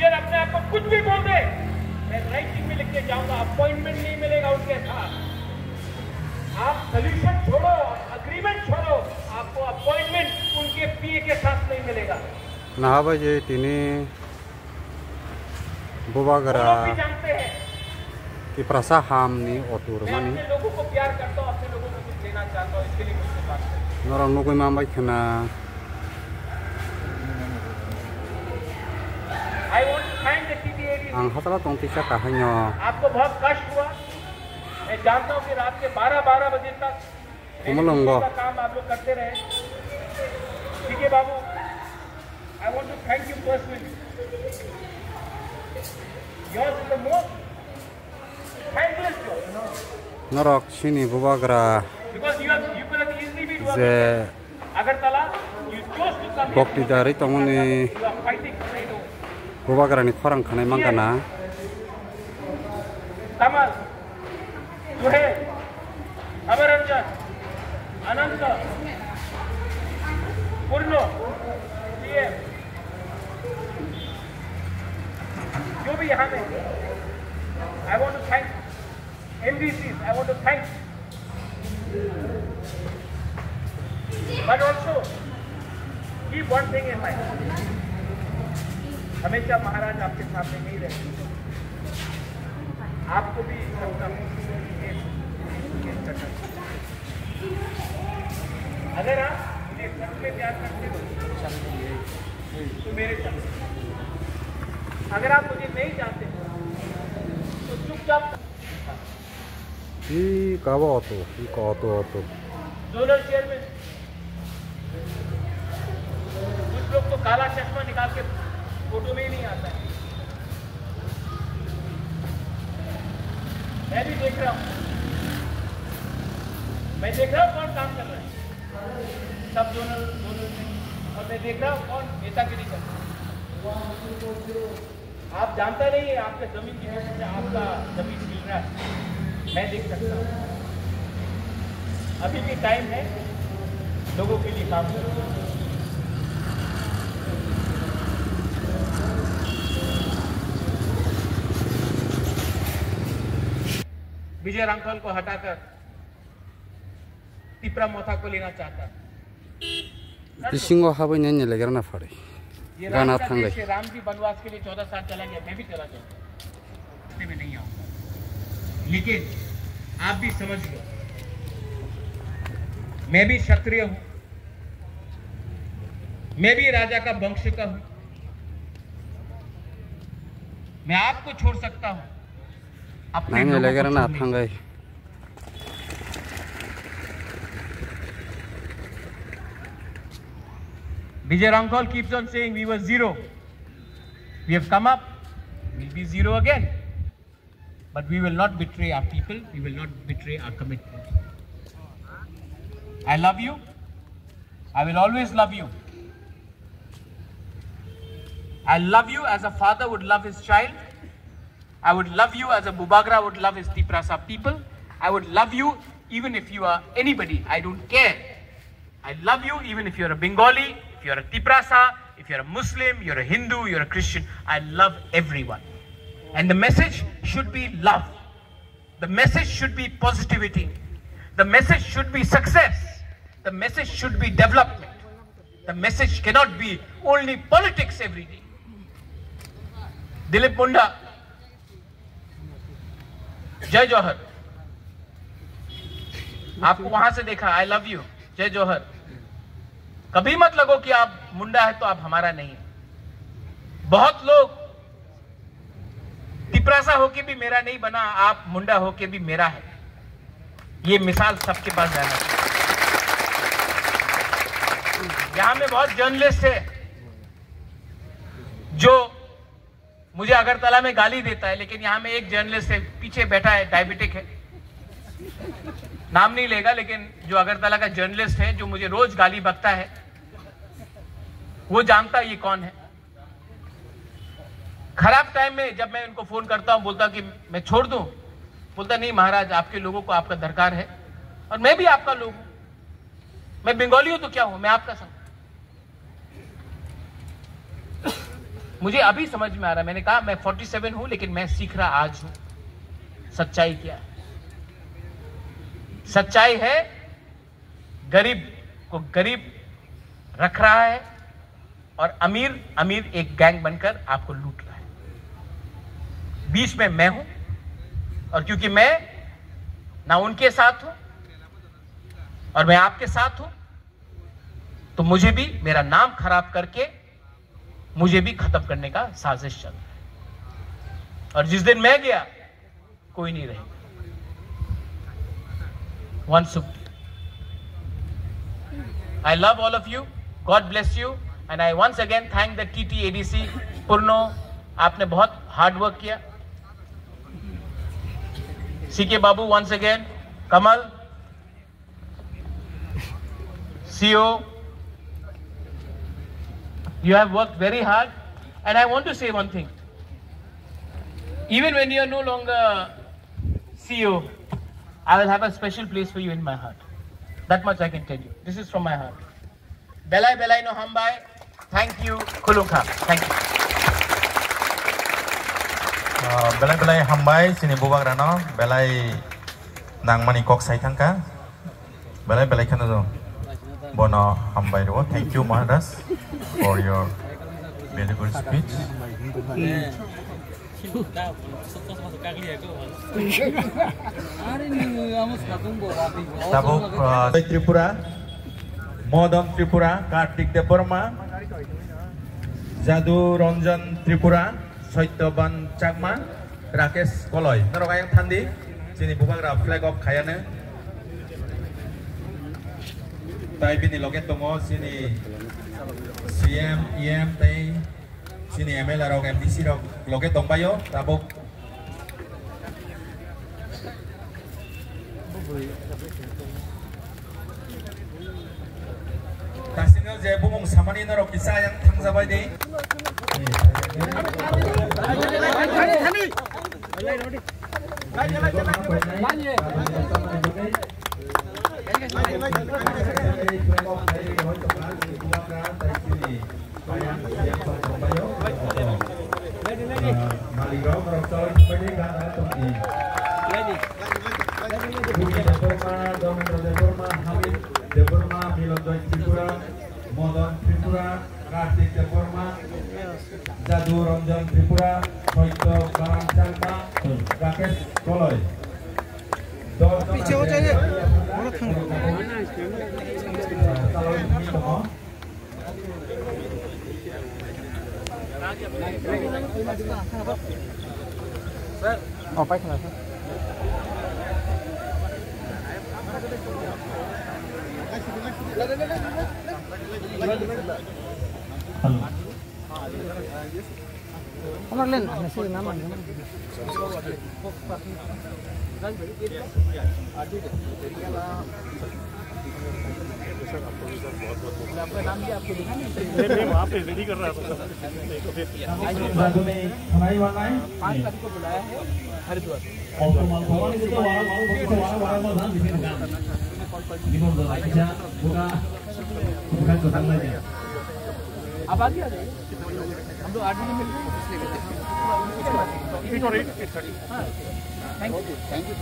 Leader अपने आप को कुछ भी बोल दे, मैं राइटिंग में लिख के जाऊंगा, अपॉइंटमेंट नहीं मिलेगा उनके साथ। आप सोल्यूशन छोड़ो, अग्रीमेंट छोड़ो, आपको अपॉइंटमेंट उनके पीए के साथ नहीं मिलेगा। नाबाजे तिनी बुबागरा जानते हैं कि प्रसा हामनी ओटूर मैं अपने लोगों को प्यार करता हूँ, अपने लोगों को कुछ लेना चाहता हूँ, इसके लिए मुझसे बात करें। नरम नुकुई मामबाय खना I want to thank the TTAD। आं हतला तंतिसा काहान्यो आपको बहुत कष्ट हुआ, मैं जानता हूँ कि रात के 12 बजे तक का काम आप लोग करते रहे। ठीक है बाबू, I want to thank you personally। Yours is the most thankless job, नरक सिनी Bubagra because you could have easily been working J Agartala, you chose to come बक्ति दारी तमनि here, you are fighting, I know। बुबागरानि खरां खानाय मांगाना कमल, सुहेल, अमरंजन, अनंत, पूर्णो, CM, जो भी यहाँ में, I want to thank MDCs, I want to thank, but also keep one thing in mind, हमेशा महाराज आपके सामने नहीं रहते, आपको भी करना अगर आप मुझे सच में प्यार करते हो तो मेरे साथ, अगर आप मुझे नहीं जानते तो चुपचाप 이 가봐도 이 가도 जोनल चेयरमैन। कुछ लोग तो काला चश्मा निकाल के फोटो में ही नहीं आता है, मैं भी देख रहा हूँ, मैं देख रहा हूँ कौन काम कर रहा है, सब जोनल और मैं देख रहा हूँ कौन नेतागिरी कर रहा है। आप जानता नहीं है आपके जमीन की वजह से आपका जमीन मिल रहा है, मैं देख सकता हूँ। अभी भी टाइम है, लोगों के लिए काम करो। विजय रामपाल को हटाकर तिपरा मोथा को लेना चाहता है। इसिंगो हाबैने नेलेगरना फाड़े ये गाना राम थांगै जी वनवास के लिए 14 साल चला गया, मैं भी चला जाऊंगा, में नहीं आऊंगा। लेकिन आप भी समझ लो, मैं भी क्षत्रिय हूं, मैं भी राजा का वंश का हूं, मैं आपको छोड़ सकता हूं, अपने नहीं नेलेगरना लोगों को थांगै Vijay Ramkal keeps on saying we were zero. We have come up, we'll be zero again. But we will not betray our people, we will not betray our commitment. I love you. I will always love you. I love you as a father would love his child. I would love you as a Bubagra would love his Tiprasa people. I would love you even if you are anybody. I don't care. I love you even if you're a Bengali, if you're a Tiprasa, if you're a Muslim, you're a Hindu, you're a Christian. I love everyone. And the message should be love. The message should be positivity. The message should be success. The message should be development. The message cannot be only politics every day. Dilip Munda, जय जौहर, आपको वहां से देखा, I love you, जय जौहर। कभी मत लगो कि आप मुंडा है तो आप हमारा नहीं है। बहुत लोग तिपरासा होके भी मेरा नहीं बना, आप मुंडा होके भी मेरा है। ये मिसाल सबके पास जाना चाहिए। यहां में बहुत जर्नलिस्ट है जो मुझे अगरतला में गाली देता है, लेकिन यहां में एक जर्नलिस्ट है, पीछे बैठा है, डायबिटिक है, नाम नहीं लेगा, लेकिन जो अगरतला का जर्नलिस्ट है जो मुझे रोज गाली बकता है, वो जानता है ये कौन है। खराब टाइम में जब मैं उनको फोन करता हूं, बोलता कि मैं छोड़ दूं, बोलता नहीं महाराज, आपके लोगों को आपका दरकार है और मैं भी आपका लोग हूं। मैं बंगाली हूं तो क्या हूं, मैं आपका संग। मुझे अभी समझ में आ रहा है, मैंने कहा मैं 47 हूं लेकिन मैं सीख रहा आज हूं सच्चाई क्या है। सच्चाई है गरीब को गरीब रख रहा है और अमीर अमीर एक गैंग बनकर आपको लूट रहा है। बीच में मैं हूं और क्योंकि मैं ना उनके साथ हूं और मैं आपके साथ हूं तो मुझे भी मेरा नाम खराब करके मुझे भी खत्म करने का साजिश चल रहा है। और जिस दिन मैं गया कोई नहीं रहेगा। One soup. I love all of you. God bless you. And I once again thank the TTADC. Purno, आपने बहुत hard work किया. CK Babu once again. Kamal, CEO, you have worked very hard. And I want to say one thing. Even when you are no longer CEO, I will have a special place for you in my heart. That much I can tell you. This is from my heart. Belai Belai no Hambai. Thank you. Kulungka. Thank you. Belai Belai Hambai. Sini Bubak Rano. Belai Nangmani Kok Saitangka. Belai Belai Kanazo. Bono Hambai do. Thank you, Maharas, for your beautiful speech. Tabuk Tripura, Modon Tripura, Kartik Deborma, Jadu Ranjan Tripura, Soitoban Chakma, Rakesh Koloy. Narokayang Thandi, sini Bubagra flag of Kayane. Tai bini loket tongo sini CM, EM, tai sini ML rok MDC rok loket tong payo tabuk. Tasingal je bumung samani narok kisah yang thangsabai deh. Modon Tripura, Kartik Deborma, Jadu Ranjan Tripura, Soito Barang Chalma, Rakesh Koloy. Oh, baik lah. Kamar len, nasi nama. वहाँ पे ready कर रहा था। हमारी वाला है। 5 तारीख को बुलाया है हरिद्वार। अब आ गया हम लोग 8 बजे मिलते हैं। 8 और 8:30। Thank you.